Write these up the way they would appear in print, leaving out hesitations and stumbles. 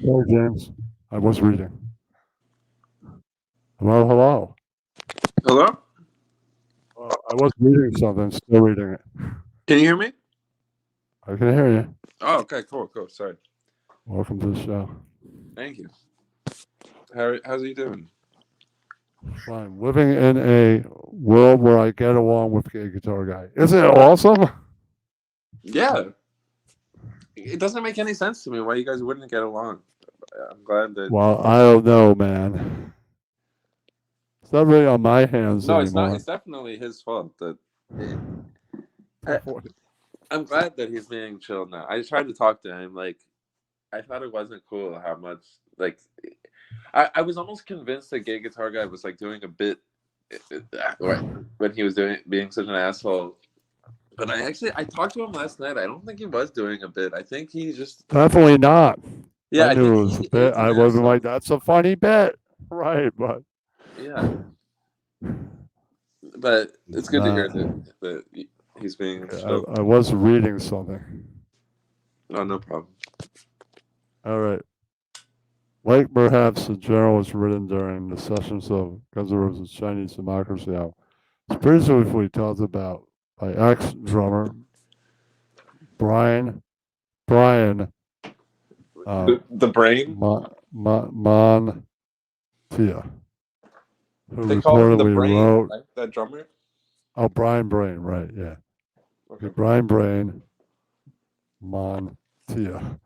Hey, James. I was reading. Hello, hello. Hello? I was reading something, still reading it. Can you hear me? I can hear you. Oh, okay, cool. Sorry. Welcome to the show. Thank you. How's he doing? Fine. Living in a world where I get along with Gay Guitar Guy. Isn't it awesome? Yeah. It doesn't make any sense to me why you guys wouldn't get along. I'm glad that. Well, I don't know, man. It's not really on my hands No, it's not. anymore. It's definitely his fault. I, I'm glad that he's being chill now. I tried to talk to him. Like, I thought it wasn't cool how much. Like, I was almost convinced that Gay Guitar Guy was like doing a bit when he was being such an asshole. But I talked to him last night. I don't think he was doing a bit. I think he just Definitely not. yeah. I I think knew it was a he bit. is an I wasn't like, asshole. that's a funny bit. Right, Yeah, but it's good to hear not. that he's being chill. I was reading something. Oh, no problem. All right. Like perhaps the general was written during the sessions of Guns N' Roses' Chinese Democracy album. It's briefly talked about by ex-drummer Brian Brian The brain. Montia, who They call him the reportedly brain, wrote, right? That drummer. oh, Brian Brain, right, yeah. Okay, Okay. Brian Brain Montia,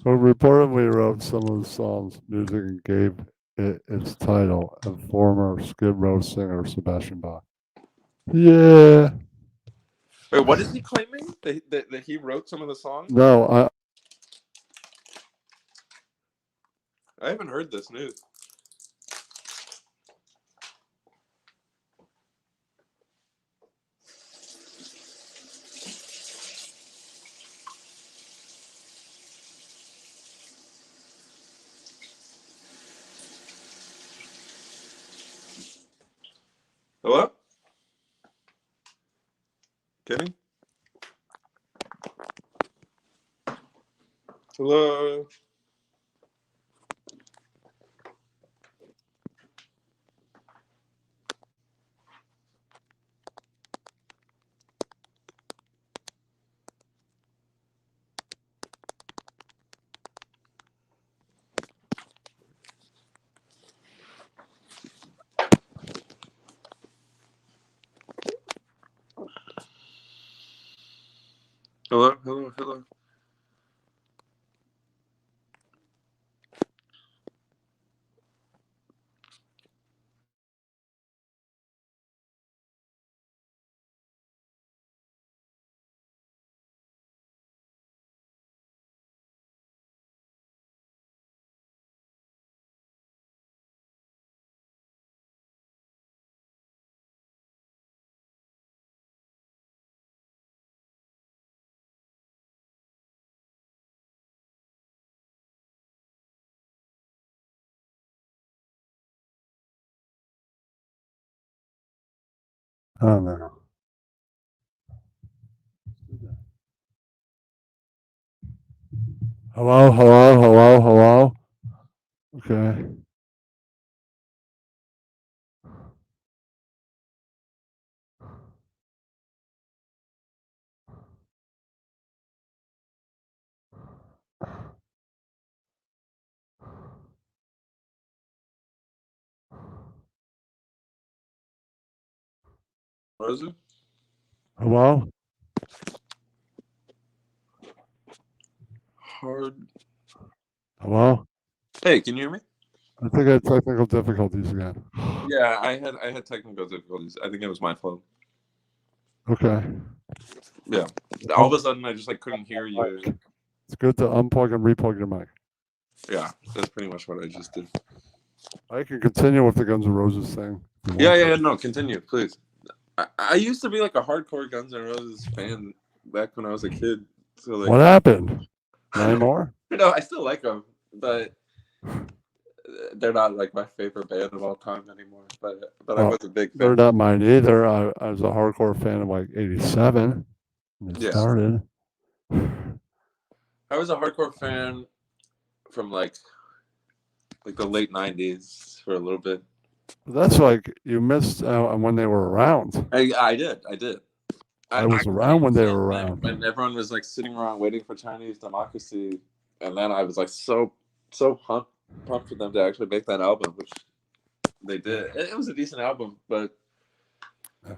who reportedly wrote some of the song's music and gave it its title, and former Skid Row singer Sebastian Bach. Yeah. Wait, what is he claiming? That he wrote some of the songs? No, I haven't heard this news. Hello, Kenny. Hello. Hello. I don't know. Hello. Okay. Rosa. Hello? Hard. Hello? Hey, can you hear me? I think I had technical difficulties again. Yeah, I had technical difficulties. I think it was my fault. Okay. Yeah. All of Um, a sudden, I just like couldn't hear you. Mic. It's good to unplug and replug your mic. Yeah, that's pretty much what I just did. I can continue with the Guns N' Roses thing if you Yeah, want yeah, to. yeah. No, continue, please. I used to be like a hardcore Guns N' Roses fan back when I was a kid. So like, What happened? Not anymore? I still like them, but they're not like my favorite band of all time anymore. But I Well, was a big they're fan. not mine either. I was a hardcore fan of like 87 when it Yeah, started. I was a hardcore fan from the late '90s for a little bit. That's like you missed out on when they were around. I did. I I was could see around the when they same were thing around. when everyone was like sitting around waiting for Chinese democracy, and then I was like so pumped for them to actually make that album, which they did. It was a decent album, but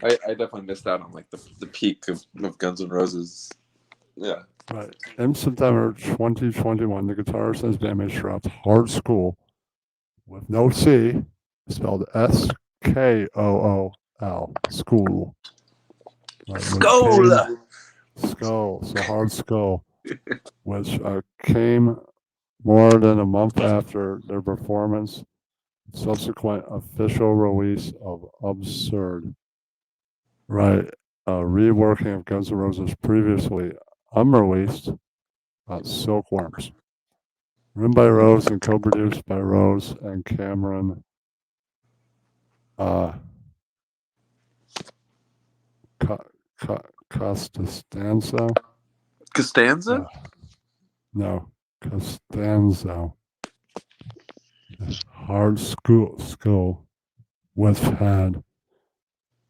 I definitely missed out on like the peak of Guns N' Roses. Yeah. Right. In September 2021, the guitarist and his bandmates dropped Hard School with no C, spelled Skool, school, right, which Skull. came skull, so Hard Skull, which came more than a month after their performance, subsequent official release of Absurd, right, a reworking of Guns N' Roses' previously unreleased Silkworms. Written by Rose and co-produced by Rose and Cameron uh, Costanzo. Costanza? No, Costanzo. Hard School with had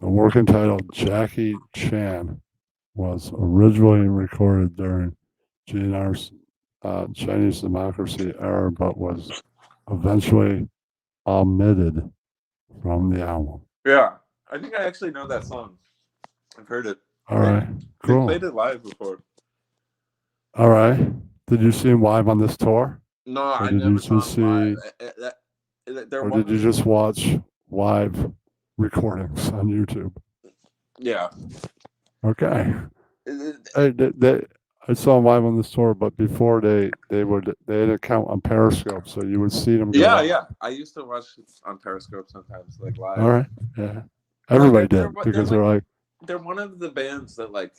the working title Jackie Chan was originally recorded during GNR's Chinese Democracy era, but was eventually omitted from the album. Yeah, I think I actually know that song. I've heard it. All They right, they cool. played it live before. All right. Did you see him live on this tour, No, or I did you never saw just him live. see, They're or one did you of just watch live recordings on YouTube? yeah. Okay. It- I saw him live on this tour, but before they had an account on Periscope, so you would see them go Yeah, live. yeah. I used to watch it on Periscope sometimes, like All live. right. Yeah. Like Everybody did because they're like they're one of the bands that like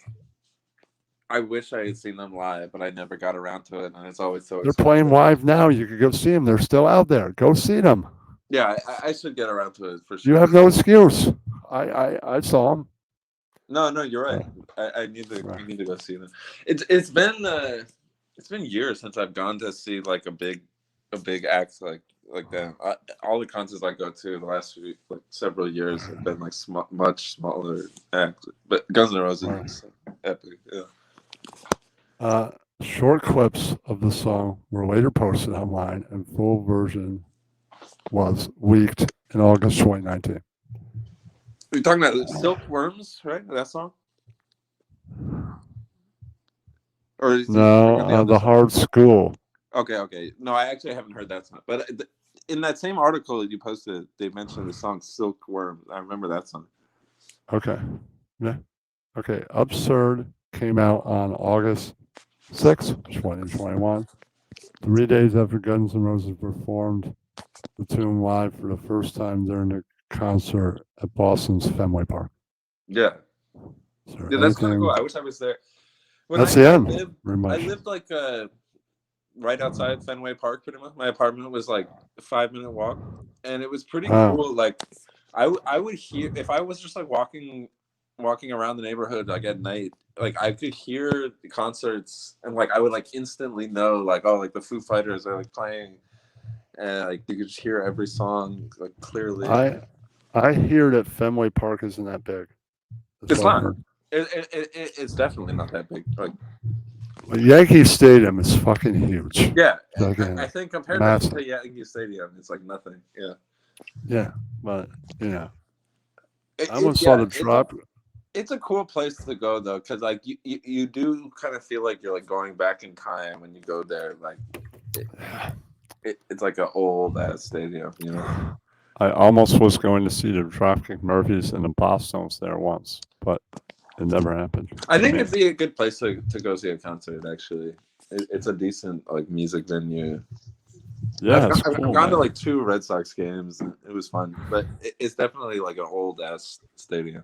I wish I had seen them live, but I never got around to it, and it's always so they're playing expensive. live now. You could go see them. They're still out there. Go see them. Yeah, I should get around to it for You sure. have no excuse. I saw them. No, you're right. I need to go see them. It's been years since I've gone to see like a big act like that. All the concerts I go to the last few, like several years have been like much smaller acts. But Guns N' Roses Right. is epic. Yeah. Short clips of the song were later posted online, and full version was leaked in August 2019. You're talking about Silkworms, right? That song, or is you talking about the No, other the song? Hard School. Okay. No, I actually haven't heard that song. But in that same article that you posted, they mentioned the song Silkworm. I remember that song. Okay. Yeah. Okay. Absurd came out on August 6th, 2021, 3 days after Guns N' Roses performed the tune live for the first time during the concert at Boston's Fenway Park. Yeah. Is there Yeah, that's kind of cool. anything? I wish I was there. When That's the I end, lived, pretty I much. lived like right outside Fenway Park. Pretty much, my apartment was like a 5 minute walk, and it was pretty Wow. cool. Like, I would hear if I was just like walking around the neighborhood like at night. Like I could hear the concerts, and like I would like instantly know like oh like the Foo Fighters are like playing, and like you could just hear every song like clearly. I hear that Fenway Park isn't that big. That's It's what I not. heard. It's definitely not that big. Like Well, Yankee Stadium is fucking huge. yeah, I Fucking think compared massive. to Yankee Stadium, it's like nothing. Yeah. Yeah, but you know, It, I it, almost saw yeah, the drop. it's a cool place to go though, because like you do kind of feel like you're like going back in time when you go there. Like it's like an old ass stadium, you know. I almost was going to see the Dropkick Murphys and the Boston's there once, but it never happened. I think it'd be a good place to go see a concert. Actually, it's a decent like music venue. Yeah, it's I've cool, gone to man. like 2 Red Sox games. And it was fun, but it's definitely like an old ass stadium.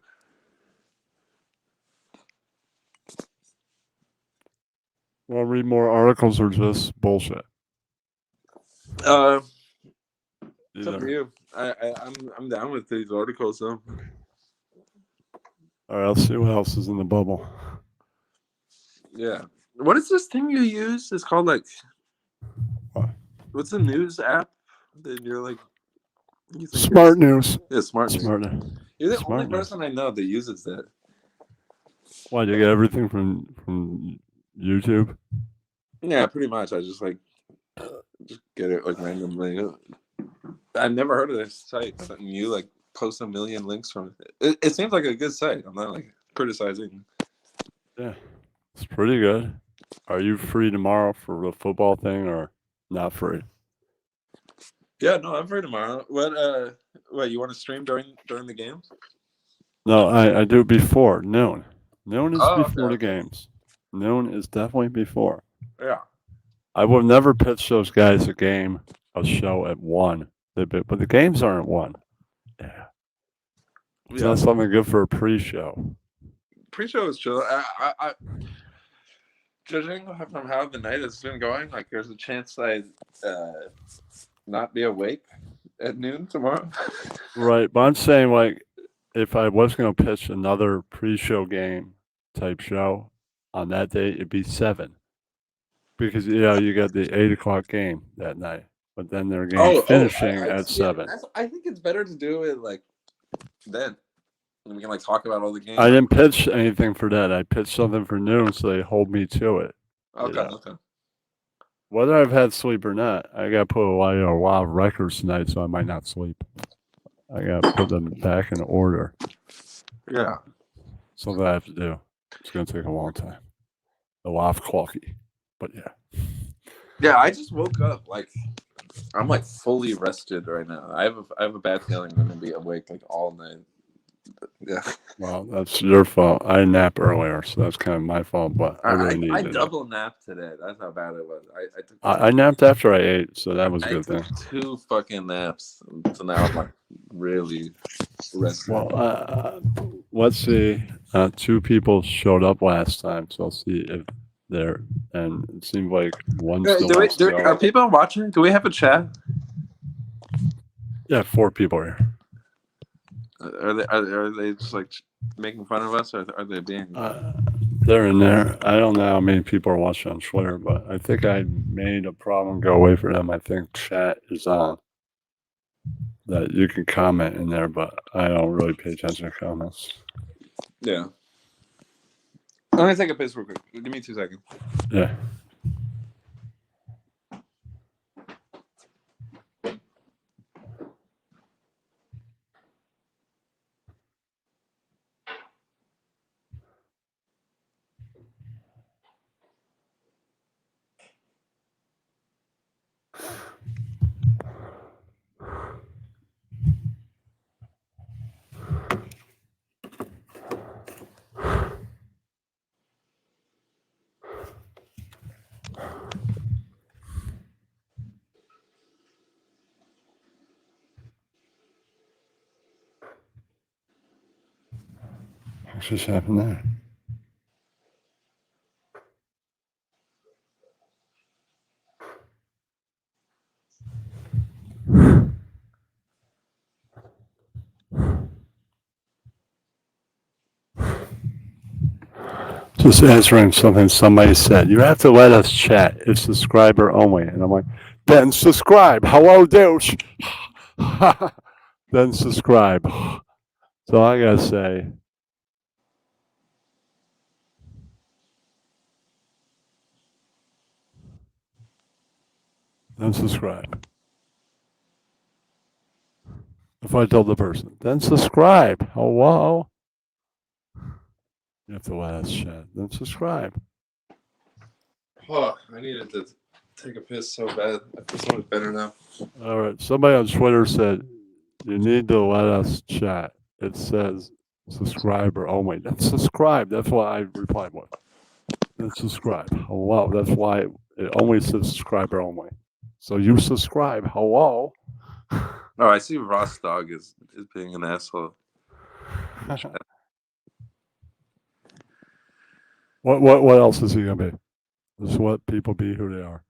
Want to read more articles or just bullshit? Uh, it's up to Either. you. I'm down with these articles though. All right, let's see what else is in the bubble. Yeah. What is this thing you use? It's called like What? what's the news app that you're like you think Smart is news. yeah, smart news? Smart news. You're the only Smart news. person I know that uses that. Why do you get everything from YouTube? Yeah, pretty much. I just get it like randomly. I've never heard of this site, and you like post a million links from it. It seems like a good site. I'm not like criticizing. Yeah, it's pretty good. Are you free tomorrow for the football thing or not free? Yeah, no, I'm free tomorrow. What you want to stream during the games? No, I do it before noon. Noon is Oh, okay, before the okay. games. Noon is definitely before. Yeah, I would never pitch those guys a show at 1. But the games aren't at 1. Yeah. It's yeah. not something good for a pre-show. Pre-show is chill. I judging from how the night has been going, like there's a chance I not be awake at noon tomorrow. Right, but I'm saying like if I was going to pitch another pre-show game type show on that day, it'd be 7 because you got the 8 o'clock game that night, but then their game finishing at 7. I think it's better to do it like then. And we can like talk about all the games. I didn't pitch anything for that. I pitched something for noon, so they hold me to it. Okay, okay. Whether I've had sleep or not, I got to put a lot of records tonight, so I might not sleep. I got to put them back in order. Yeah. Something I have to do. It's going to take a long time. A lot of coffee, but yeah. Yeah, I just woke up like I'm like fully rested right now. I have a bad feeling I'm gonna be awake like all night. Yeah. Well, that's your fault. I napped earlier, so that's kind of my fault. But I really I needed it. double napped today. That's how bad it was. I napped after I ate, so that was a I good took thing. 2 fucking naps, so now I'm like really rested. Well, let's see. 2 people showed up last time, so I'll see if they're. And it seemed like one still wants to Are go. people watching? Do we have a chat? Yeah, 4 people here. Are they just like making fun of us, or are they being? They're in there. I don't know how many people are watching on Twitter, but I think I made a problem go away for them. I think chat is on. That you can comment in there, but I don't really pay attention to comments. Yeah. I'm gonna take a piss real quick. Give me 2 seconds. Yeah. What's just happened there? Just answering something somebody said. You have to let us chat. It's subscriber only. And I'm like, then subscribe. Hello, douche. Then subscribe. So I gotta say, then subscribe. If I told the person, then subscribe. Hello. You have to let us chat. Then subscribe. Oh, I needed to take a piss so bad. I feel so much better now. All right. Somebody on Twitter said, you need to let us chat. It says subscriber only. Then subscribe. That's what I replied with. Then subscribe. Hello. That's why it only says subscriber only. So you subscribe. Hello. Oh, I see Ross Dog is being an asshole. What else is he gonna be? Just let people be who they are.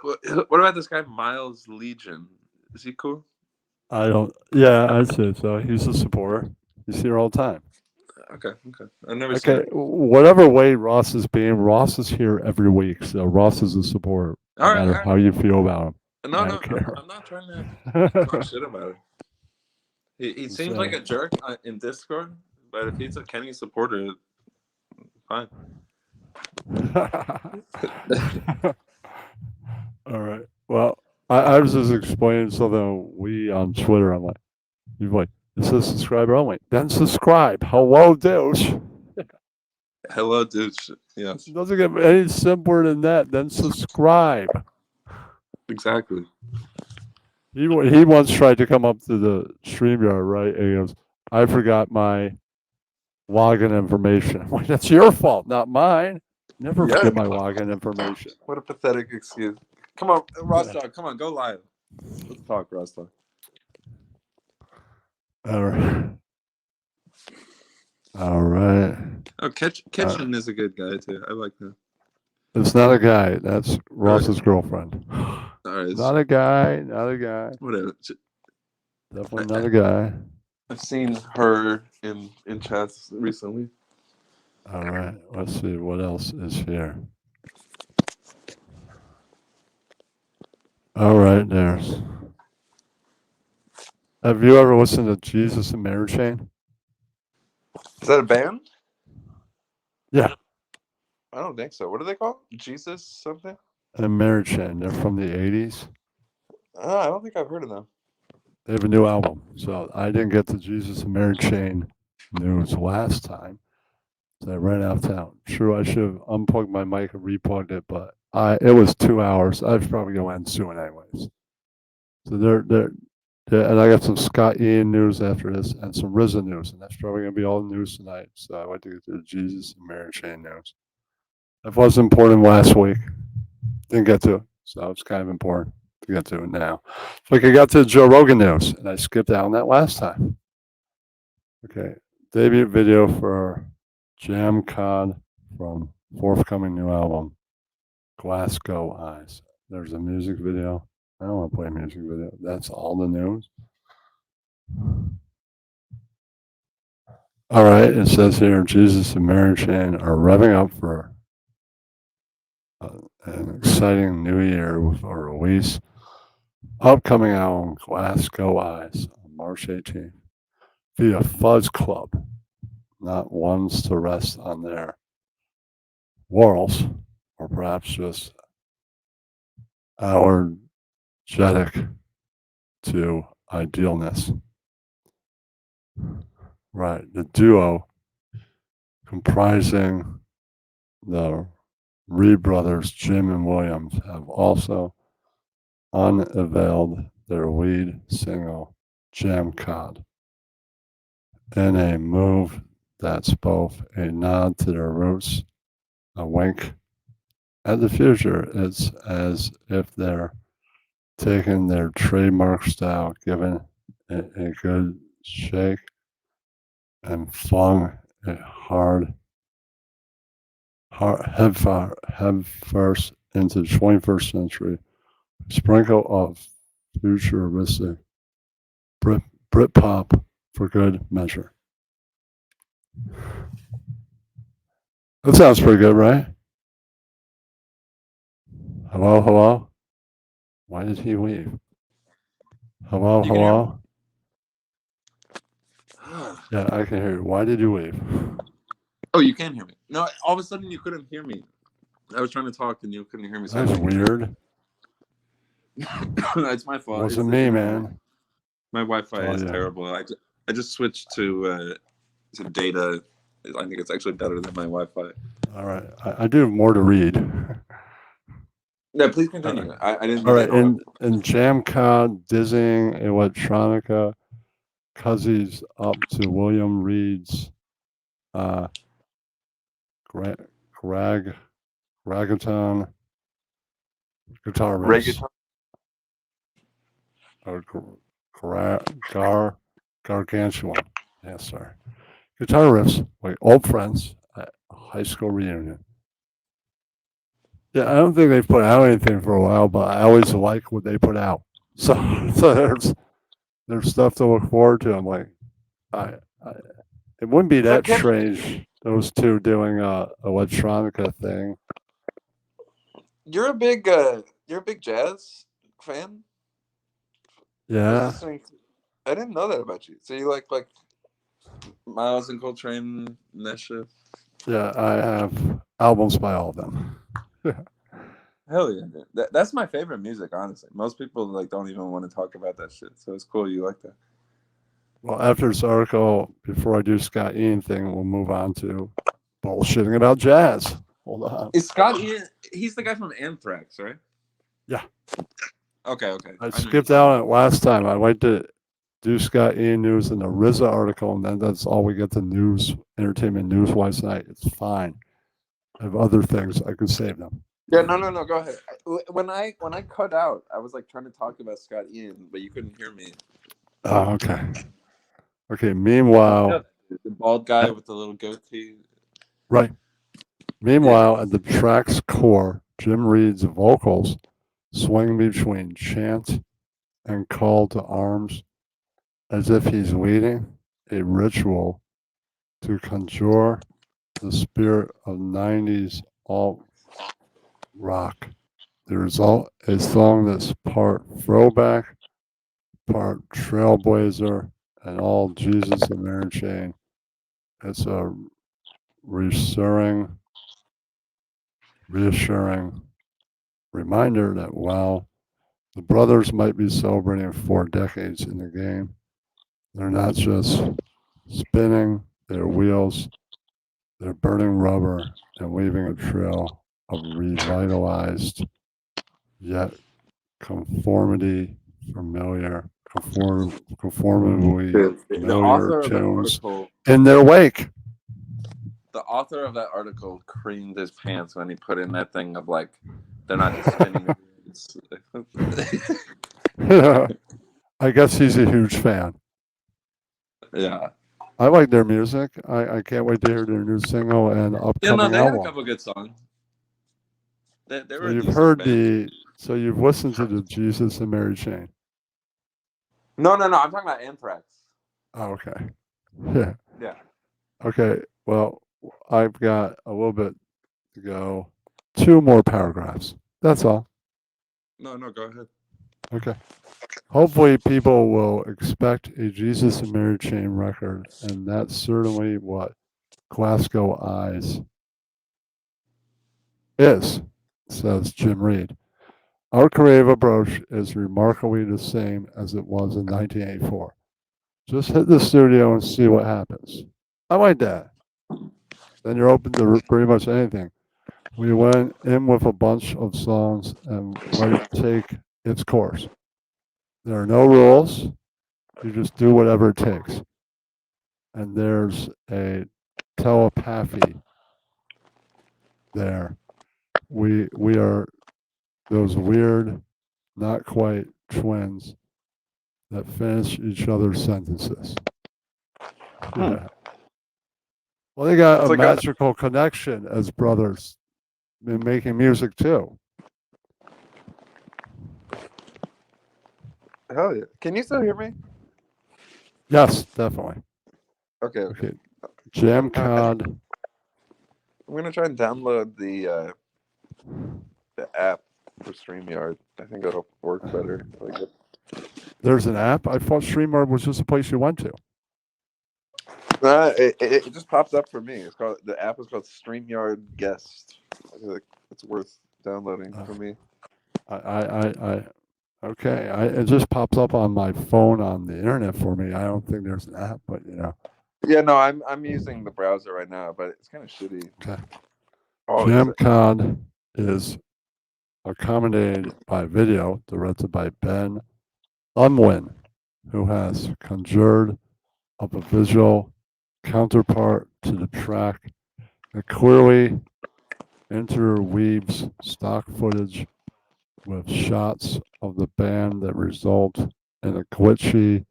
What about this guy Miles Legion? Is he cool? I don't. Yeah, I'd say so. He's a supporter. He's here all the time. Okay. I've never seen Okay, it. whatever way Ross is being, Ross is here every week. So Ross is a supporter. All no right, matter all how you feel about him. right. I No, don't no, care. I'm not trying to talk shit about it. He I'm seems like saying. a jerk in Discord, but if he's a Kenny supporter, fine. All right. Well, I was just explaining something we on Twitter. I'm like, you're like, it says subscriber only. Then subscribe. Hello, douche. Hello, dude. Yes, It doesn't get any simpler than that. Then subscribe. exactly. He once tried to come up to the StreamYard, right? And he goes, I forgot my login information. I'm like, that's your fault, not mine. Never Yeah. forget my login information. What a pathetic excuse. Come on, Yeah. Rostog. Come on, go live. Let's talk, Rostog. All right. All right. Oh, Uh, Kitchen is a good guy too. I like that. it's not a guy. That's All right, Ross's girlfriend. all right. Not a guy. Not a guy. Whatever. Definitely not a guy. I've seen her in chats recently. All right. Let's see what else is here. All right. There's. Have you ever listened to Jesus and Mary Chain? Is that a band? Yeah. I don't think so. What are they called? Jesus something? And Mary Chain. They're from the 80s. I don't think I've heard of them. They have a new album. So I didn't get the Jesus and Mary Chain news last time. So I ran out of town. True, I should have unplugged my mic and replugged it, but it was 2 hours. I was probably going to end soon anyways. So and I got some Scott Ian news after this and some RZA news, and that's probably going to be all the news tonight. So I went to get to the Jesus and Mary Chain news. That was important last week. Didn't get to it, so it's kind of important to get to it now. Like I got to the Joe Rogan news, and I skipped out on that last time. Okay, debut video for Jam Cod from forthcoming new album, Glasgow Eyes. There's a music video. I don't want to play a music video. That's all the news. All right, it says here Jesus and Mary Chain are revving up for an exciting new year with a release. Upcoming album, Glasgow Eyes, on March 18th, via Fuzz Club, not ones to rest on their laurels, or perhaps just allergic to idealness. Right, the duo comprising the Reed brothers, Jim and Williams, have also unveiled their lead single, Jam Cod, in a move that's both a nod to their roots, a wink at the future. It's as if they're taking their trademark style, giving it a good shake, and flung it head first into the 21st century. A sprinkle of futuristic Britpop for good measure. That sounds pretty good, right? Hello, hello. Why did he leave? Hello, You can hear me? hello. Yeah, I can hear you. Why did you leave? Oh, you can hear me. No, all of a sudden you couldn't hear me. I was trying to talk and you couldn't hear me. That's weird. That's my fault. Wasn't me, man. My Wi-Fi is yeah. terrible. I just switched to data. I think it's actually better than my Wi-Fi. All right, I do have more to read. Yeah, please continue. I didn't. All right, in Jamcod, dizzying electronica, Cuzzies up to William Reed's ragaton guitar riffs. Reggaeton. Gargantuan. Yeah, sorry. Guitar riffs like old friends at a high school reunion. Yeah, I don't think they've put out anything for a while, but I always like what they put out. So, there's stuff to look forward to. I'm like, I it wouldn't be that strange. Those two doing a electronica thing. You're a big You're a big jazz fan? I was Yeah, listening. I didn't know that about you. So you like Miles and Coltrane and that shit? yeah, I have albums by all of them. Hell yeah, dude. That's my favorite music, honestly. Most people like don't even want to talk about that shit. So it's cool you like that. Well, after this article, before I do Scott Ian thing, we'll move on to bullshitting about jazz. Hold on. Is Scott Ian? He's the guy from Anthrax, right? Yeah, Okay, okay. I I know you're skipped talking out on about. it last time. I went to do Scott Ian news and the RZA article, and then that's all we get the news, entertainment news wise tonight. It's fine. I have other things. I could save them. Yeah, no. Go ahead. When I cut out, I was like trying to talk about Scott Ian, but you couldn't hear me. Oh, okay. Okay. Yeah, Meanwhile, the bald guy at, with the little goatee. right. Yeah. Meanwhile, at the track's core, Jim Reed's vocals swing between chant and call to arms as if he's leading a ritual to conjure the spirit of 90s alt rock. The result, a song that's part throwback, part trailblazer, and all Jesus and Mary Chain. It's a reassuring reminder that while the brothers might be celebrating 4 decades in the game, they're not just spinning their wheels, they're burning rubber and leaving a trail of revitalized yet conformity familiar conformably The familiar author of that tunes article, in their wake. the author of that article creamed his pants when he put in that thing of like, they're not just spinning their wheels. I guess he's a huge fan. Yeah. I like their music. I can't wait to hear their new single and Yeah, no, upcoming they had a album. couple good songs. They So were a you've decent heard band. so you've listened to the Jesus and Mary Chain. No. I'm talking about Anthrax. Oh, okay. Yeah. Yeah. Okay. Well, I've got a little bit to go. 2 more paragraphs. That's all. No, go ahead. Okay. Hopefully, people will expect a Jesus and Mary Chain record, and that's certainly what Glasgow Eyes is, says Jim Reed. Our creative approach is remarkably the same as it was in 1984. Just hit the studio and see what happens. I like that. Then you're open to pretty much anything. We went in with a bunch of songs and let it take its course. There are no rules. You just do whatever it takes. And there's a telepathy there. We are those weird, not quite twins that finish each other's sentences. Hmm. Yeah. Well, they got It's a like a magical connection as brothers in making music too. hell yeah. Can you still hear me? Yes, definitely. Okay. Okay. Jam I'm Cod. gonna try and download the app for StreamYard. I think it'll work better. Like, There's an app. I thought StreamYard was just a place you went to. it just popped up for me. The app is called StreamYard Guest. I feel like it's worth downloading Uh, for me. I okay. It just pops up on my phone on the internet for me. I don't think there's an app, but Yeah, no, I'm using the browser right now, but it's kind of shitty. Okay. Oh, it's Jam Cod is accommodated by video, directed by Ben Unwin, who has conjured up a visual counterpart to the track that clearly interweaves stock footage with shots of the band that result in a glitchy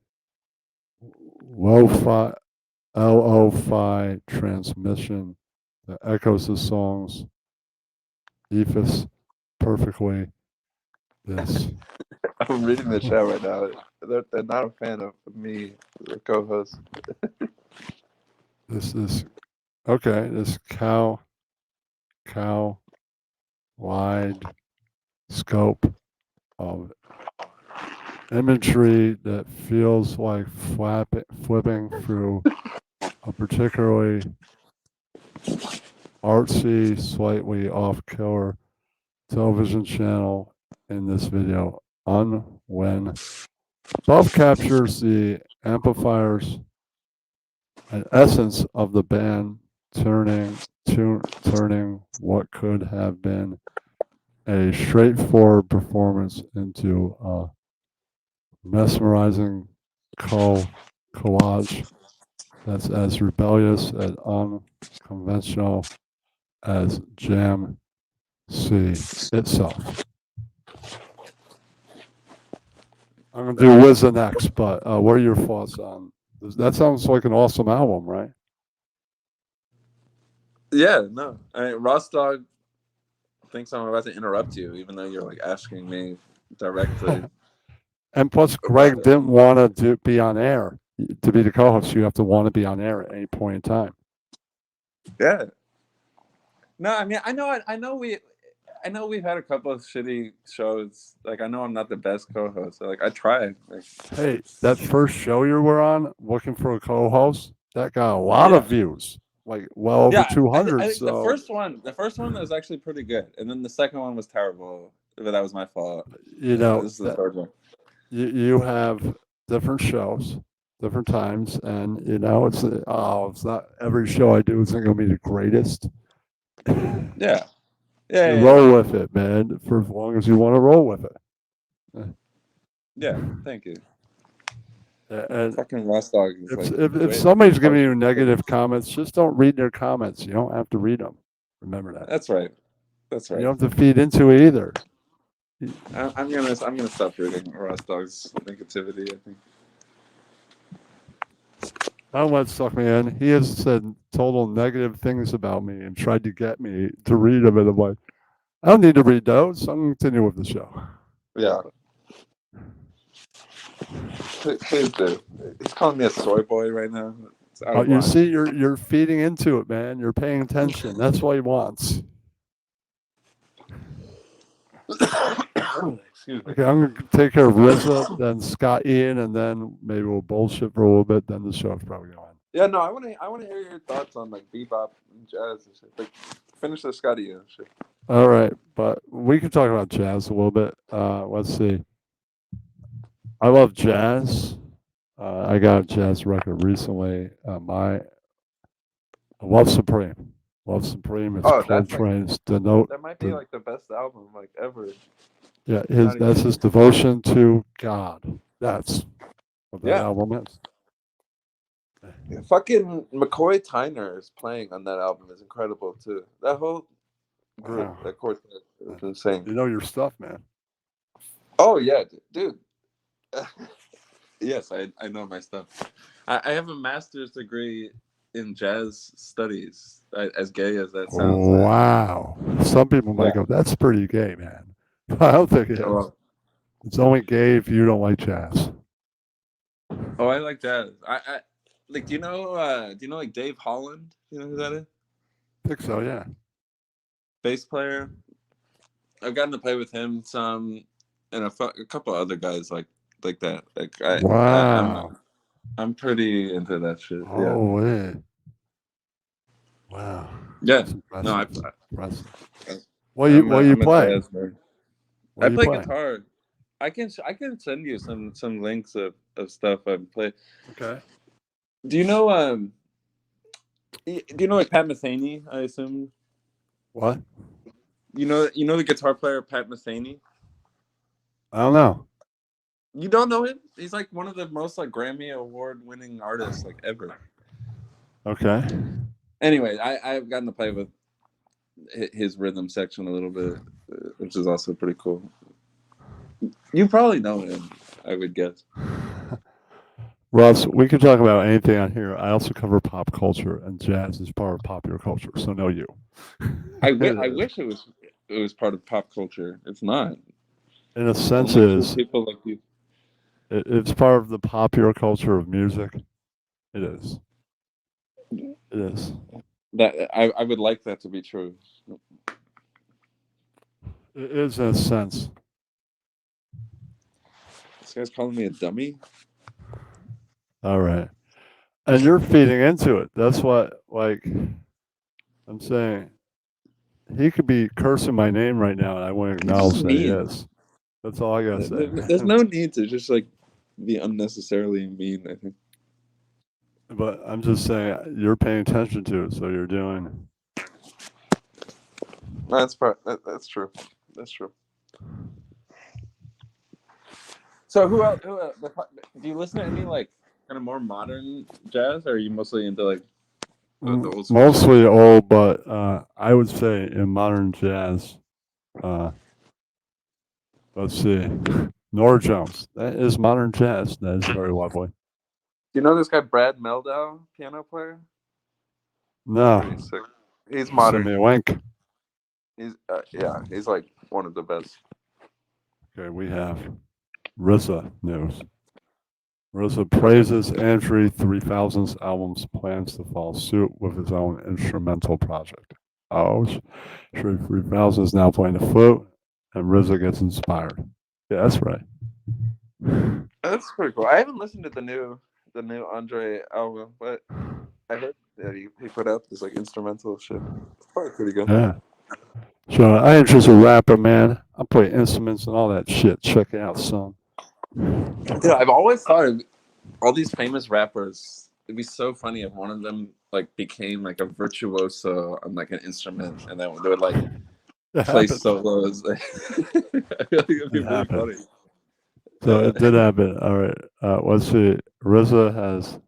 lo-fi, lo-fi transmission that echoes the song's ethos perfectly. This I'm reading the chat right now. They're not a fan of me, the co-host. this is okay. This cow wide scope of imagery that feels like flipping through a particularly artsy, slightly off killer television channel in this video. When above captures the amplifiers and essence of the band turning what could have been a straightforward performance into a mesmerizing collage that's as rebellious and unconventional as Jam C itself. I'm gonna do Wiz next, but what are your thoughts on this? That? Sounds like an awesome album, right? Yeah, no. Ross Dog thinks I'm about to interrupt you, even though you're like asking me directly And plus, about Greg it. didn't want to be on air. To be the co-host, you have to want to be on air at any point in time. Yeah. No, I mean, I know we've had a couple of shitty shows. Like, I know I'm not the best co-host. So, like, I tried. Like, Hey, that first show you were on, looking for a co-host, that got a lot yeah, of views, like well over yeah. I 200. think So the first one was actually pretty good, and then the second one was terrible. But that was my fault. you know This is the that third one. you have different shows, different times, and it's not every show I do isn't going to be the greatest. Yeah, yeah, You yeah, yeah. roll with it, man, for as long as you want to roll with it. Yeah, thank you. And Fucking Ross Dog is like if way somebody's giving hard. you negative comments, just don't read their comments. You don't have to read them. Remember that. That's right. That's You right. don't have to feed into it either. I'm gonna stop reading Ross Dog's negativity. I think. I don't let suck me in. He has said total negative things about me and tried to get me to read them. And I'm like, I don't need to read those. I'm going to continue with the show. Yeah, please do. He's calling me a soy boy right now. It's out of You line. see, you're feeding into it, man. You're paying attention. That's what he wants. Excuse me. Okay, I'm going to take care of RZA, then Scott Ian, and then maybe we'll bullshit for a little bit. Then the show's probably going. Yeah, no, I want to hear your thoughts on like bebop and jazz and shit. Like, finish the Scotty and shit. All right, but we can talk about jazz a little bit. Let's see. I love jazz. I got a jazz record recently. Love Supreme. Love Supreme. It's Oh, that's like Coltrane's the note. that might be The like the best album like ever. yeah, Not that's even. his devotion to God. That's what that Yeah, album is. fucking McCoy Tyner is playing on that album is incredible too. That whole group, Wow. that quartet, is insane. You know your stuff, man. Oh yeah, dude. Yes, I know my stuff. I have a master's degree in jazz studies. As gay as that sounds, Wow. Some people might yeah. go, that's pretty gay, man. I don't think it Yeah, is. well, It's only gay if you don't like jazz. oh, I like jazz. I like. Do you know like Dave Holland? You know who that is? I think so, yeah. Bass player. I've gotten to play with him some, and a couple other guys like that. Like Wow. I'm pretty into that shit. Yeah. Holy. Wow. Yeah. That's No, impressive. Impressive. I What you I'm a play? jazz nerd. What I you play play? guitar. I can send you some links of stuff I've played. Okay. Do you know do you know like Pat Metheny? I assume What? you know the guitar player Pat Metheny. I don't know. You don't know him? He's like one of the most like Grammy award winning artists like ever. Okay. Anyway, I've gotten to play with his rhythm section a little bit, which is also pretty cool. You probably know him, I would guess. Russ, we can talk about anything on here. I also cover pop culture, and jazz is part of popular culture. So know you. It I is. wish it was part of pop culture. It's not. In a sense, Only cool people like you. it's part of the popular culture of music. It is. It is. That I would like that to be true. It is in a sense. This guy's calling me a dummy. All right. And you're feeding into it. That's what, like, I'm saying. He could be cursing my name right now, and I wouldn't He's just acknowledge that he mean. is. That's all I gotta say. There's no need to just like be unnecessarily mean. I think But I'm just saying you're paying attention to it, so you're doing. that's true. That's true. So do you listen to any like kind of more modern jazz, or are you mostly into like the old school shit? Mostly old, but I would say in modern jazz, uh, let's see, Nora Jones. That is modern jazz. That is very lovely. Do you know this guy Brad Meldau, piano player? He's pretty No, sick. He's send me modern. a link. He's like one of the best. Okay, we have RZA news. RZA What's it? praises Andrew 3000's albums, plans to follow suit with his own instrumental project. Oh, Andrew 3000 is now playing the flute, and RZA gets inspired. Yeah, that's right. That's pretty cool. I haven't listened to the new Andre album, but I heard that he put out this like instrumental shit. It's probably pretty good. Yeah. So I ain't just a rapper, man. I play instruments and all that shit. Check it out, son. Yeah, I've always thought all these famous rappers. It'd be so funny if one of them like became like a virtuoso on like an instrument, and then they would like It play happened. solos. I feel like it'd be It really happened. funny. So it did happen. All right. Let's see. RZA has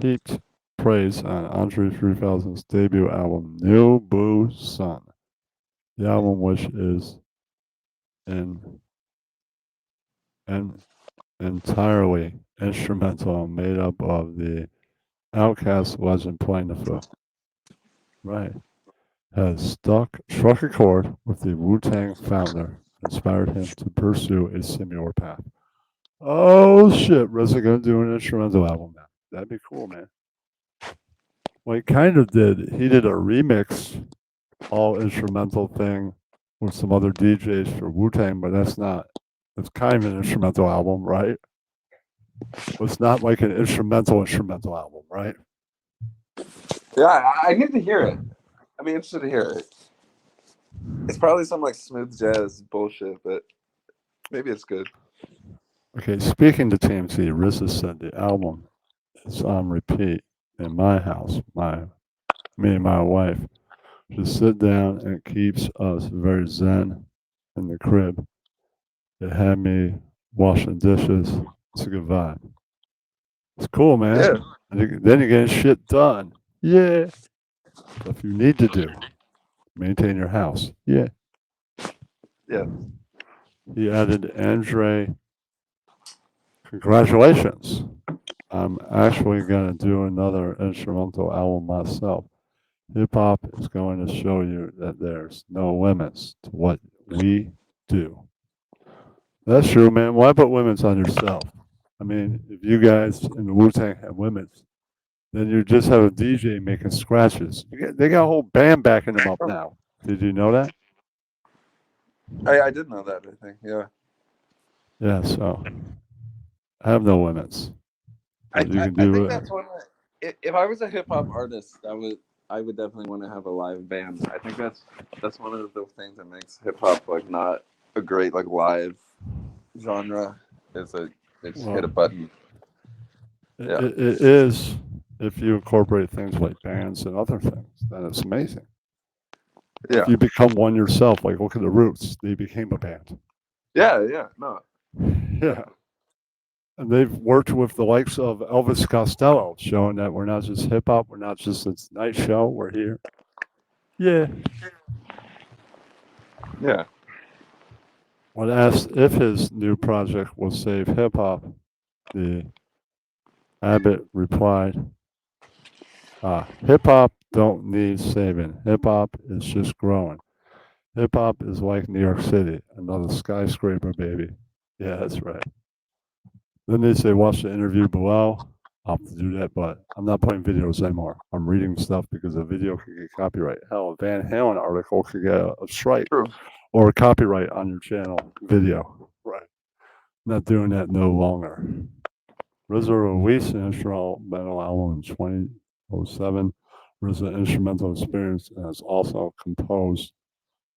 heaped praise on Andre 3000's debut album, New Boo Sun. The album, which is in, an entirely instrumental and made up of the Outcast legend playing the flute. Right. Has struck a chord with the Wu Tang founder, inspired him to pursue a similar path. Oh shit, RZA gonna do an instrumental album now. That'd be cool, man. Well, he kind of did. He did a remix, all instrumental thing with some other DJs for Wu Tang, but that's not. It's kind of an instrumental album, right? But it's not like an instrumental album, right? Yeah, I need to hear it. I'd be interested to hear it. It's probably some like smooth jazz bullshit, but maybe it's good. Okay, speaking to TMC, RZA said the album is on repeat in my house. Me and my wife just sit down and it keeps us very zen in the crib. It had me washing dishes. It's a good vibe. It's cool, man. Yeah, And then you're getting shit done. Yeah. Stuff you need to do. Maintain your house. Yeah. yeah. He added, Andre, congratulations. I'm actually going to do another instrumental album myself. Hip hop is going to show you that there's no limits to what we do. That's true, man. Why put limits on yourself? I mean, if you guys in the Wu Tang have limits, then you just have a DJ making scratches. They got a whole band backing them up now. Did you know that? I did know that. I think. Yeah. Yeah, so have no limits. I, You I, can I do think it. that's one. If I was a hip hop artist, I would definitely want to have a live band. I think that's one of the things that makes hip hop like not a great like live genre. Is a they just hit a Well, button. Yeah, it is if you incorporate things like bands and other things, then it's amazing. If yeah, you become one yourself, like look at the Roots, they became a band. yeah. No, Yeah. And they've worked with the likes of Elvis Costello, showing that we're not just hip hop, we're not just a night show, we're here. Yeah. yeah. When asked if his new project will save hip hop, the Abbott replied, hip hop don't need saving. Hip hop is just growing. Hip hop is like New York City, another skyscraper, baby. Yeah, that's right. Then they say, watch the interview below. I'll have to do that, but I'm not playing videos anymore. I'm reading stuff because a video could get copyright. Hell, a Van Halen article could get a strike. True. or copyright on your channel video. Right. Not doing that no longer. RZA released an instrumental album in 2007. RZA Instrumental Experience and has also composed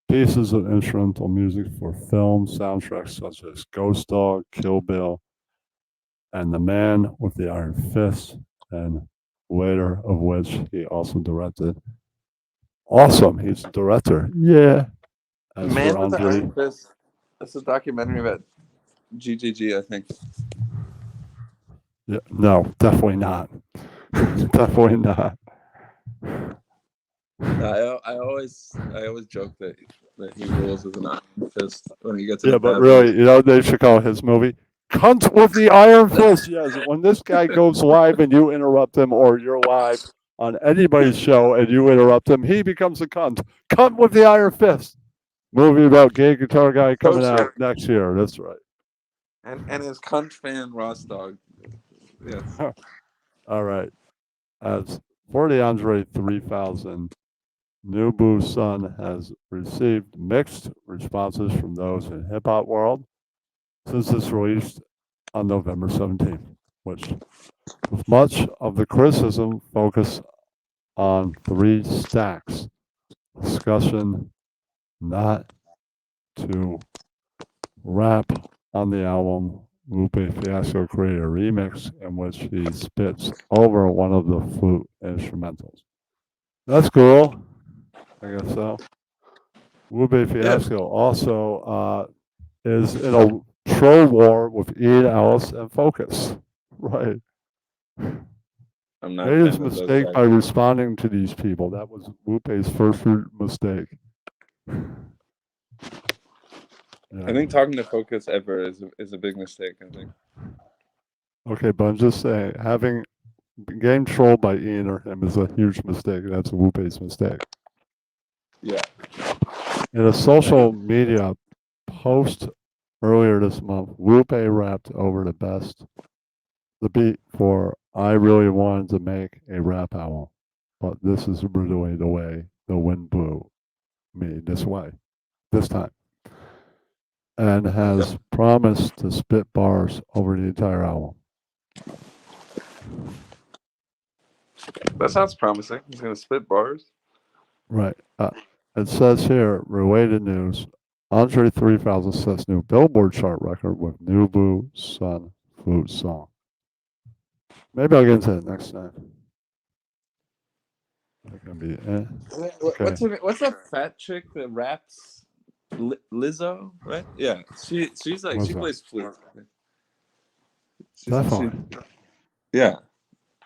pieces of instrumental music for film soundtracks such as Ghost Dog, Kill Bill, and The Man with the Iron Fist, and later of which he also directed. Awesome, he's a director. Yeah. As for Man with the Andre, Iron Fist. That's a documentary about GGG, I think. yeah, no, definitely not. Definitely not. I always joke that he rules with an iron fist when he gets in Yeah, a but bad really, mood. they should call his movie "Cunt with the Iron Fist." Yes, when this guy goes live and you interrupt him, or you're live on anybody's show and you interrupt him, he becomes a cunt. Cunt with the Iron Fist. Movie about gay guitar guy So coming out true. next year. That's right. And his cunt fan Ross Dog. Yes. All right. As for the Andre 3000, Nubu Sun has received mixed responses from those in hip hop world since its release on November 17th, which, with much of the criticism focused on three stacks discussion not to rap on the album. Lupe Fiasco created a remix in which he spits over one of the flute instrumentals. That's cool. I guess so. Lupe Yeah. Fiasco also is in a troll war with Ian Ellis and Focus. Right. I'm not a Made his fan of those mistake guys. by responding to these people. That was Lupe's first mistake. I Yeah. think talking to Focus ever is a big mistake, I think. Okay, but I'm just saying, having getting trolled by Ian or him is a huge mistake. That's Lupe's mistake. Yeah. In a social media post earlier this month, Lupe rapped over the beat for I Really Wanted to Make a Rap Album, but this is really the way the wind blew me this way, this time, and Yep. has promised to spit bars over the entire album. That sounds promising. He's gonna spit bars. Right. It says here, related news, Andre 3000 sets new Billboard chart record with Nubu Sun flute song. Maybe I'll get into it next time. That can be okay. What's that fat chick that raps? Lizzo, right? Yeah. She's like What's she that? plays flute. She Definitely. yeah.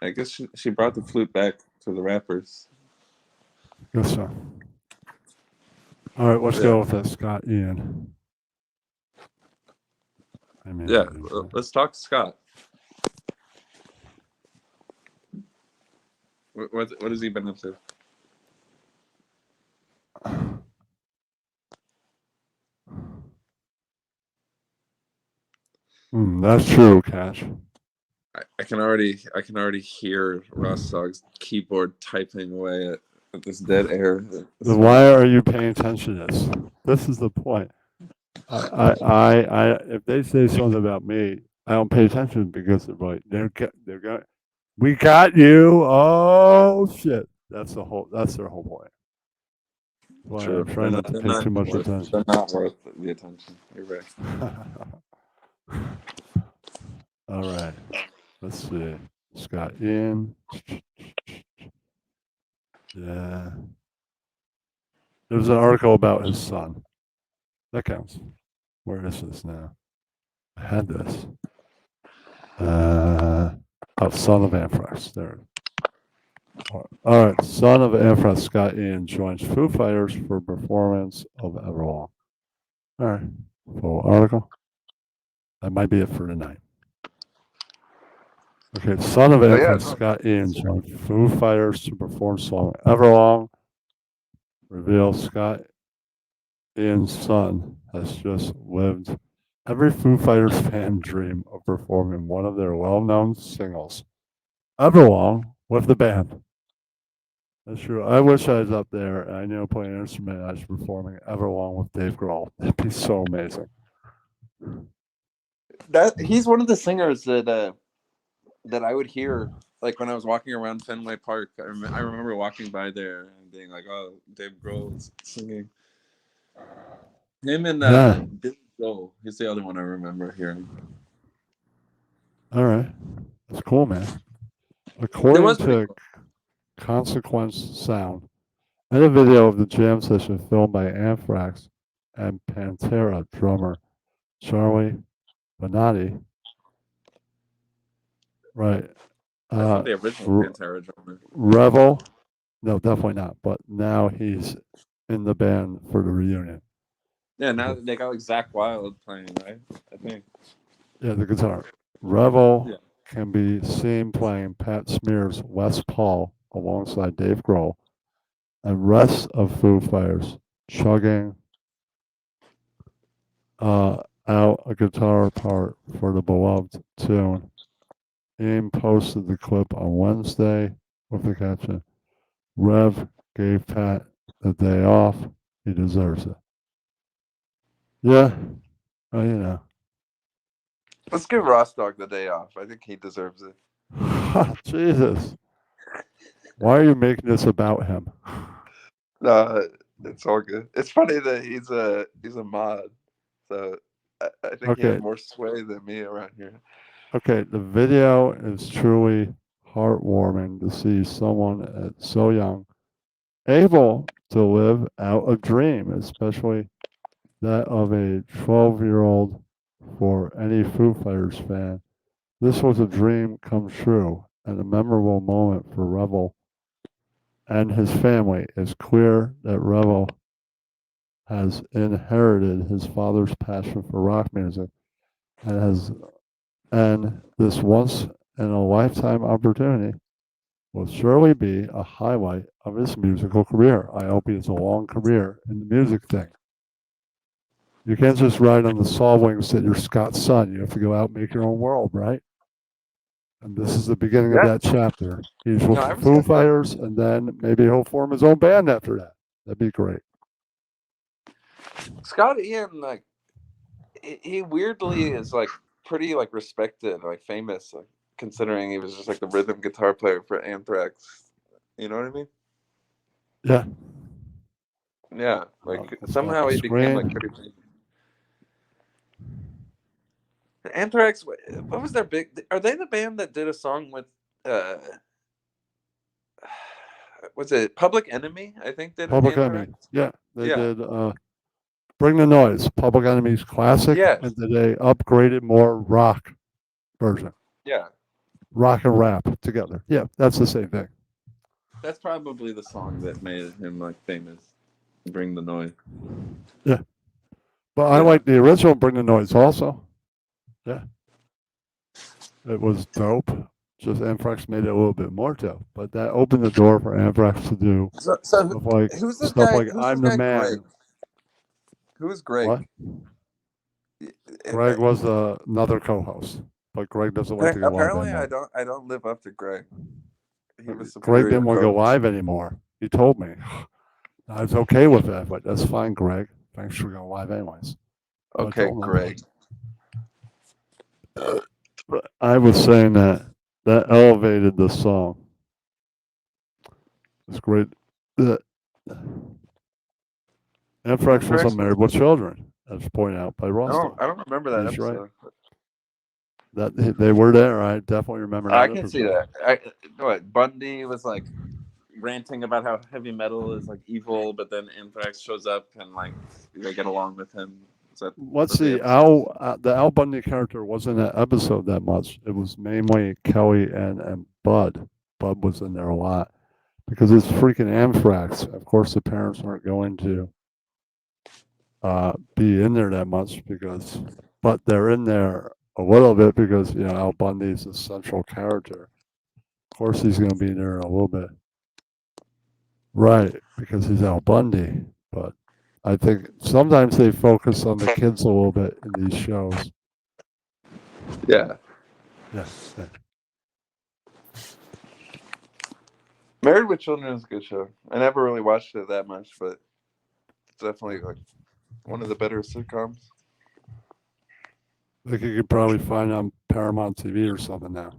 I guess she brought the flute back to the rappers. Guess so. All right, let's Yeah. go with that. Scott Ian. I Yeah. mean, Let's talk to Scott. What has he been up to? that's true, Cash. I can already hear Ross Dogg's keyboard typing away at this dead air. Then why are you paying attention to this? This is the point. If they say something about me, I don't pay attention because they're going. We got you. Oh shit! That's their whole point. Why True. I'm trying not to They're pay too much they're attention. not worth the attention. You're right. All right. Let's see. Scott Ian. Yeah. There's an article about his son. That counts. Where is this now? I had this. Son of Anthrax. There. All right. Son of Anthrax, Scott Ian joins Foo Fighters for performance of Everlong. All right. Full article. That might be it for tonight. Okay. Son of But yeah, Anthrax, Scott Ian joins Foo Fighters to perform song Everlong. Reveals Scott Ian's son has just lived every Foo Fighters fan dream of performing one of their well-known singles, Everlong, with the band. That's true. I wish I was up there and I knew how to play an instrument. I was performing ever along with Dave Grohl. That'd be so amazing. That he's one of the singers that I would hear like when I was walking around Fenway Park. I remember walking by there and being like, "Oh, Dave Grohl's singing." Him and Yeah. Billy Joel. He's the other one I remember hearing. All right. That's cool, man. It According was pretty to cool. Consequence Sound, in a video of the jam session filmed by Anthrax and Pantera drummer Charlie Bonatti, right? That's not Uh, the original R- Pantera drummer. Revel, no, definitely not. But now he's in the band for the reunion. Yeah, now Okay. they got like Zach Wild playing, right? I think. Yeah, the guitar. Revel Yeah. can be seen playing Pat Smear's Les Paul alongside Dave Grohl and rest of Foo Fighters chugging uh, out a guitar part for the beloved tune. Ian posted the clip on Wednesday with the caption, Rev gave Pat the day off. He deserves it. Yeah, you know. Let's give Rostock the day off. I think he deserves it. Jesus. Why are you making this about him? No, it's all good. It's funny that he's a mod, so I think he has Okay, more sway than me around here. okay. The video is truly heartwarming to see someone so young able to live out a dream, especially that of a 12-year-old for any Foo Fighters fan. This was a dream come true and a memorable moment for Revel and his family. It's clear that Revel has inherited his father's passion for rock music and has and this once in a lifetime opportunity will surely be a highlight of his musical career. I hope he has a long career in the music thing. You can't just ride on the saw wings that you're Scott's son. You have to go out and make your own world, right? And this is the beginning of Yeah, that chapter. He's with no, I the Foo respect that. Fighters, and then maybe he'll form his own band after that. That'd be great. Scott Ian, like he weirdly is like pretty like respected, like famous, like considering he was just like the rhythm guitar player for Anthrax. You know what I mean? Yeah. Yeah, like Let's go up somehow the he became like screen. pretty famous. Anthrax, what was their big? Are they the band that did a song with? uh Was it Public Enemy? I think did Public Anthrax. Enemy. Yeah, they Yeah, did Bring the Noise, Public Enemy's classic, yes, and then they upgraded more rock version. yeah. Rock and rap together. Yeah, that's the same thing. That's probably the song that made him like famous. Bring the Noise. Yeah. But I Yeah. like the original Bring the Noise also. Yeah. It was dope. Just Anthrax made it a little bit more dope. But that opened the door for Anthrax to do So stuff like who's this stuff guy? like Who's this I'm the guy? Greg. Man. Who is What? Greg? Greg was another co-host, but Greg doesn't like to go live Apparently, anymore. I don't live up to Greg. He was Greg superior didn't want to go co-host. live anymore. He told me. I was okay with that, but that's fine, Greg. Thanks for going live anyways. So I Okay, told Greg. him. But I was saying that elevated the song. It's great. The Anthrax was Anthrax was. unmarried with children, as pointed out by Rostock. I don't remember that He's right. episode. That they were there. I definitely remember I that can see episode. that. What Bundy was like ranting about how heavy metal is like evil, but then Anthrax shows up and like they get along with him. Let's That the see. episode? The Al Bundy character wasn't in that episode that much. It was mainly Kelly and Bud. Bud was in there a lot because it's freaking Anthrax. Of course, the parents weren't going to be in there that much because, but they're in there a little bit because Al Bundy's the central character. Of course, he's going to be there a little bit, right? Because he's Al Bundy. But I think sometimes they focus on the kids a little bit in these shows. Yeah. Yeah. Yeah. Married with Children is a good show. I never really watched it that much, but it's definitely like one of the better sitcoms. Like you could probably find on Paramount TV or something now.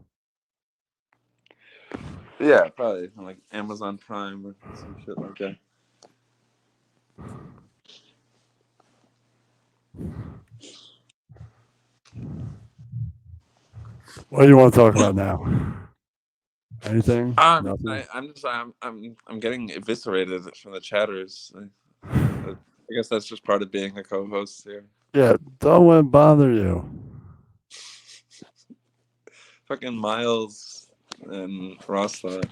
Yeah, probably like Amazon Prime or some shit like that. What do you want to talk about now? Anything? Nothing. I'm getting eviscerated from the chatters. I guess that's just part of being a co-host here. Yeah, don't let it bother you. Fucking Miles and Rasta,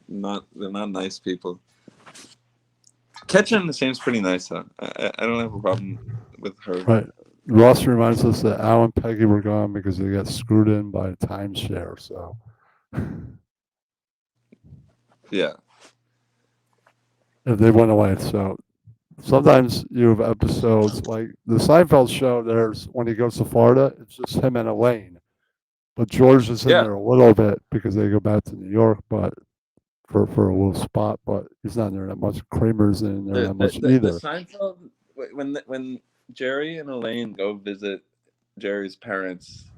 they're not nice people. Ketchen seems pretty nice though. I don't have a problem with her. Right. Ross reminds us that Al and Peggy were gone because they got screwed in by a timeshare. So, Yeah. if they went away. So sometimes you have episodes like the Seinfeld show. There's when he goes to Florida, it's just him and Elaine. But George is in Yeah. there a little bit because they go back to New York, but for a little spot. But he's not in there that much. Kramer's in there that much The either. Seinfeld when Jerry and Elaine go visit Jerry's parents,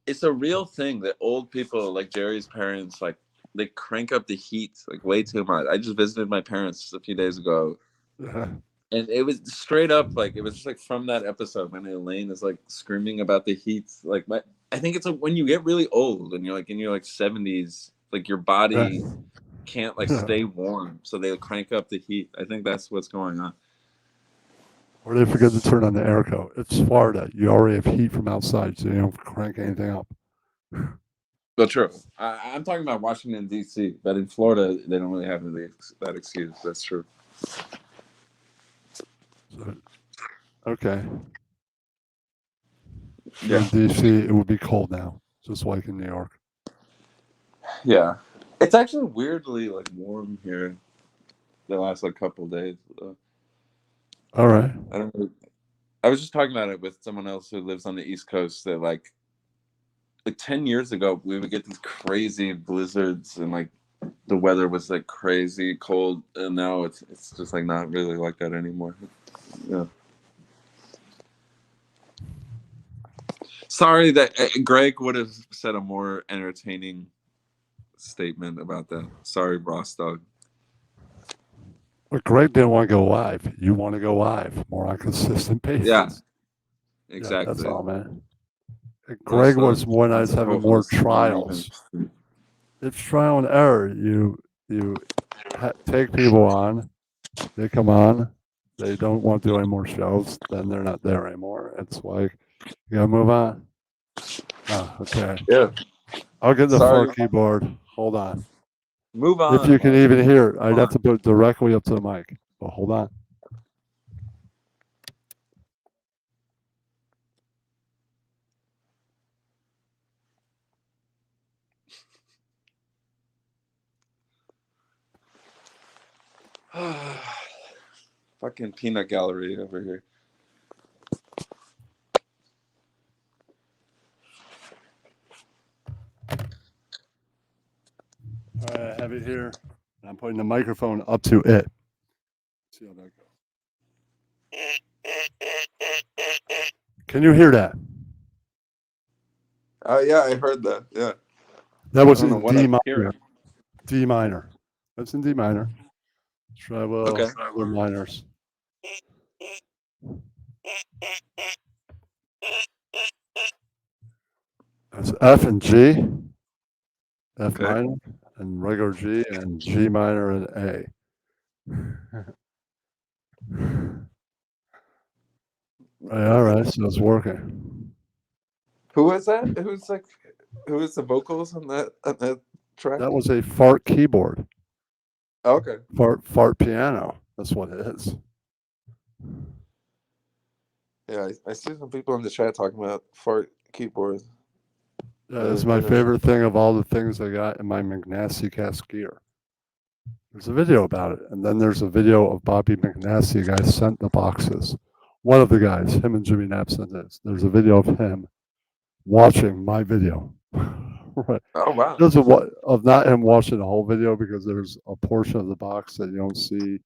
it's a real thing that old people like Jerry's parents like they crank up the heat like way too much. I just visited my parents a few days ago, and it was straight up like it was just like from that episode when Elaine is like screaming about the heat. Like I think it's like when you get really old and you're like in your like 70s, like your body can't like stay warm, so they crank up the heat. I think that's what's going on. Or they forget to turn on the airco. It's Florida. You already have heat from outside, so you don't crank anything up. Well, true. I'm talking about Washington D.C., but in Florida they don't really have that excuse. That's true. So, okay. So Yeah. in DC, it would be cold now, just like in New York. Yeah. It's actually weirdly like warm here the last like couple of days. All right. I don't know. I was just talking about it with someone else who lives on the East Coast that like 10 years ago we would get these crazy blizzards and like the weather was like crazy cold, and now it's just like not really like that anymore. Yeah. Sorry that Greg would have said a more entertaining statement about that. Sorry, Ross Dog. But Greg didn't want to go live. You want to go live more on a consistent basis. Yeah, Yeah, that's exactly. all, man. Ross Greg Dog was more nice wants a having more co-host who won't trials. even. It's trial and error. You take people on, they come on, they don't want to do any more shows, then they're not there anymore. It's like you gotta move on. Oh, okay. Yeah. I'll get the far Sorry. keyboard. Hold on. Move If on, you can Mike. even hear it, Move I'd have on. to put it directly up to the mic. But hold on. Fucking peanut gallery over here. All right, I have it here. And I'm putting the microphone up to it. See how that goes. Can you hear that? Yeah, I heard that. Yeah. That I was don't know in what D I'm minor. hearing. D minor. That's in D minor. Treble, Okay. other minors. That's F and G, F Okay. minor, and regular G, and G minor and A. All right, so it's working. Who is that? Who is the vocals on that track? That was a fart keyboard, Okay. fart piano. That's what it is. Yeah, I see some people in the chat talking about fart keyboards. Yeah, it's my favorite thing of all the things I got in my McNasty cast gear. There's a video about it, and then there's a video of Bobby McNasty, a guy sent the boxes. One of the guys, him and Jimmy Knapp sent this. There's a video of him watching my video. Right. Oh wow. Doesn't what of not him watching the whole video because there's a portion of the box that you don't see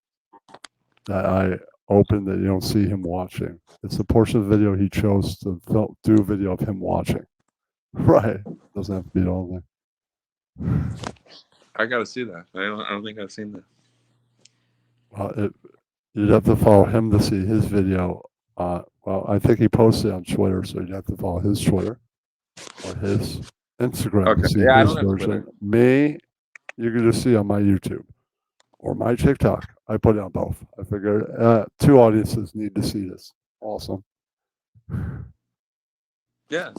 that I opened that you don't see him watching. It's a portion of the video he chose to do a video of him watching. Right. Doesn't have to be the whole thing. I gotta see that. I don't think I've seen that. You'd have to follow him to see his video. Well, I think he posted on Twitter, so you'd have to follow his Twitter or his Instagram Okay. to see Yeah, I his don't have version. Twitter. Me, you can just see on my YouTube or my TikTok. I put it on both. I figured two audiences need to see this. Awesome. Yeah.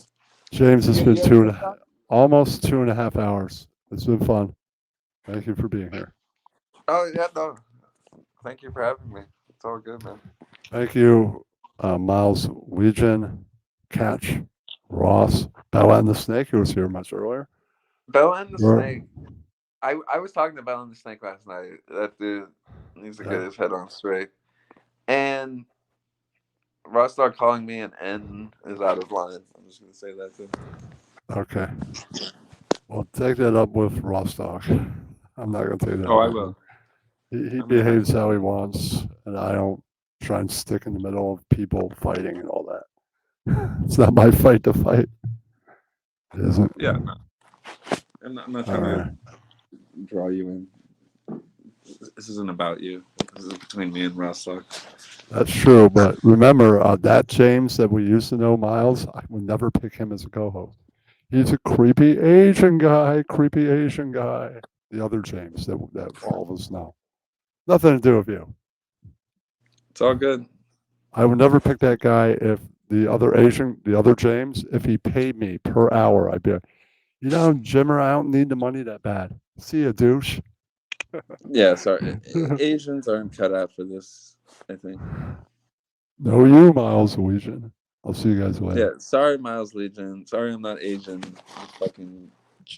James, it's been You have TikTok? almost 2.5 hours. It's been fun. Thank you for being here. Oh yeah, no. Thank you for having me. It's all good, man. Thank you, Miles, Legion, Catch, Ross, Bella and the Snake, who was here much earlier. Bella and the We're- Snake. I was talking to Bella and the Snake last night. That dude needs to get his head on straight. And Rostock calling me an N is out of line. I'm just gonna say that too. Okay. Well, take that up with Rostock. I'm not going to take that Oh, up I with him. will. He I'm gonna have behaves to. how he wants, and I don't try and stick in the middle of people fighting and all that. It's not my fight to fight. It isn't. Yeah, no. I'm not All trying right. to draw you in. This isn't about you. This is between me and Rostock. That's true, but remember that James that we used to know, Miles. I would never pick him as a co-host. He's a creepy Asian guy. Creepy Asian guy. The other James that all of us know. Nothing to do with you. It's all good. I would never pick that guy if the other James, if he paid me per hour, I'd be like, Jimmer, I don't need the money that bad. See ya, douche. Yeah, sorry. Asians aren't cut out for this, I think. No, you, Miles Legion. I'll see you guys later. Yeah, sorry, Miles Legion. Sorry I'm not Asian. You fucking